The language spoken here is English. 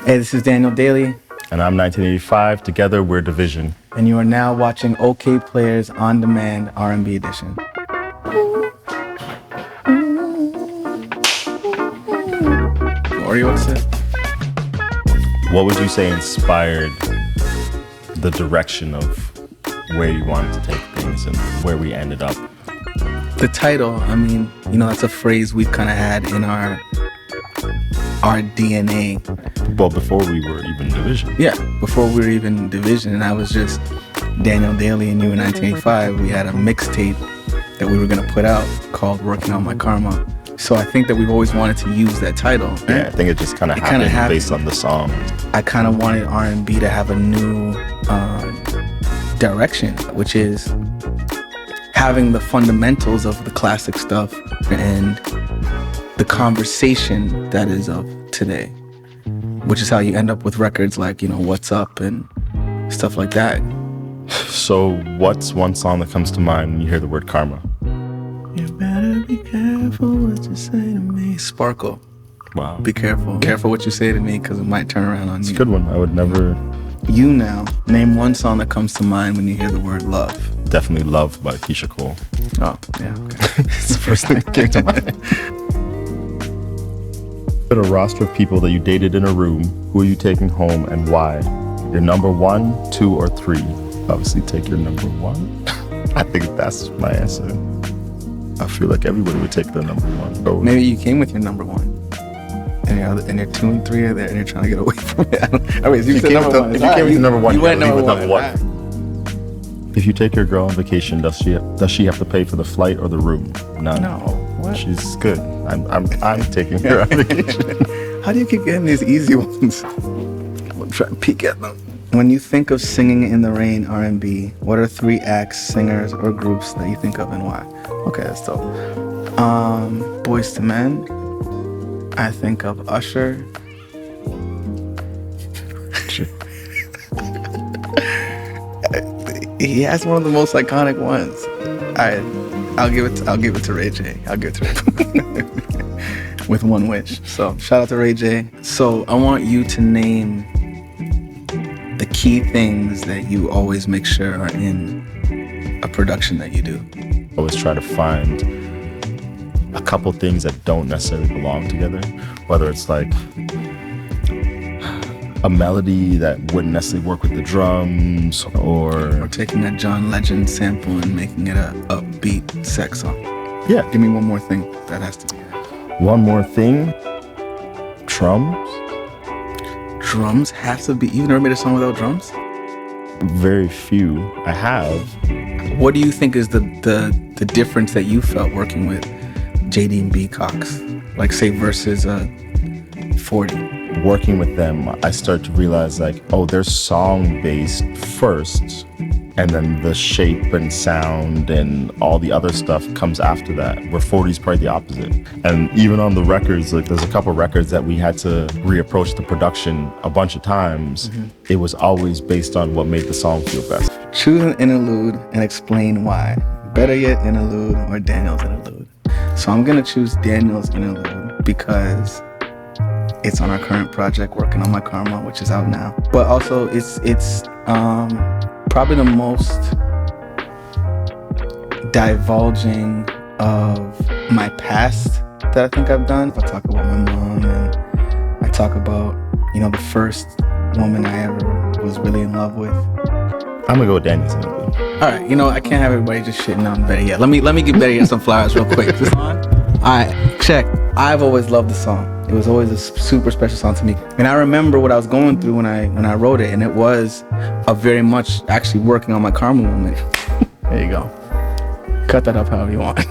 Hey, this is Daniel Daley. And I'm 1985. Together, we're Division. And you are now watching Okayplayer's on-demand R&B edition. What were you about to say? What would you say inspired the direction of where you wanted to take things and where we ended up? The title, I mean, that's a phrase we've kind of had in our DNA. Well, before we were even Division. Yeah, before we were even Division, and I was just Daniel Daley and you in 1985. We had a mixtape that we were going to put out called Working on My Karma. So I think that we've always wanted to use that title. Right? Yeah, I think it just kind of happened based on the song. I kind of wanted R&B to have a new direction, which is having the fundamentals of the classic stuff and the conversation that is of today, which is how you end up with records like, What's Up and stuff like that. So what's one song that comes to mind when you hear the word karma? You better be careful what you say to me. Sparkle. Wow. Be careful. Careful what you say to me because it might turn around on you. It's a good one. I would never... You now, name one song that comes to mind when you hear the word love. Definitely Love by Keisha Cole. Oh, yeah, okay. It's the first thing that came to mind. Put a roster of people that you dated in a room. Who are you taking home and why? Your number 1, 2, or 3? Obviously take your number 1. I think that's my answer. I feel like everybody would take their number 1. So maybe you came with your number 1. And your 2 and 3 are there and you're trying to get away from it. If you came with the number 1, you went number 1. If you take your girl on vacation, does she have to pay for the flight or the room? None. No. What? She's good. I'm taking her on vacation. How do you keep getting these easy ones? I'm trying to peek at them. When you think of singing in the rain R&B, what are 3 acts, singers, or groups that you think of and why? Okay, that's dope. Boyz II Men. I think of Usher. He has one of the most iconic ones. I'll give it to Ray J. With one wish. So shout out to Ray J. So I want you to name the key things that you always make sure are in a production that you do. I always try to find a couple things that don't necessarily belong together, whether it's like a melody that wouldn't necessarily work with the drums or taking a John Legend sample and making it a upbeat sex song. Yeah. Give me one more thing that has to be there. One more thing. Drums. Drums have to be. You've never made a song without drums? Very few. I have. What do you think is the difference that you felt working with JD and B Cox? Like say versus 40. Working with them, I start to realize they're song-based first, and then the shape and sound and all the other stuff comes after that, where 40 is probably the opposite. And even on the records, there's a couple records that we had to reapproach the production a bunch of times. Mm-hmm. It was always based on what made the song feel best. Choose an interlude and explain why. Better yet, interlude or Daniel's interlude. So I'm gonna choose Daniel's interlude because it's on our current project, Working on My Karma, which is out now. But also, it's probably the most divulging of my past that I think I've done. I talk about my mom, and I talk about, the first woman I ever was really in love with. I'm gonna go with Daniel's interlude. All right, I can't have everybody just shitting on Better Yet. Let me give Better Yet some flowers real quick. Is this on? All right, check. I've always loved the song. It was always a super special song to me. And I remember what I was going through when I wrote it, and it was a very much actually working on my karma moment. There you go. Cut that up however you want.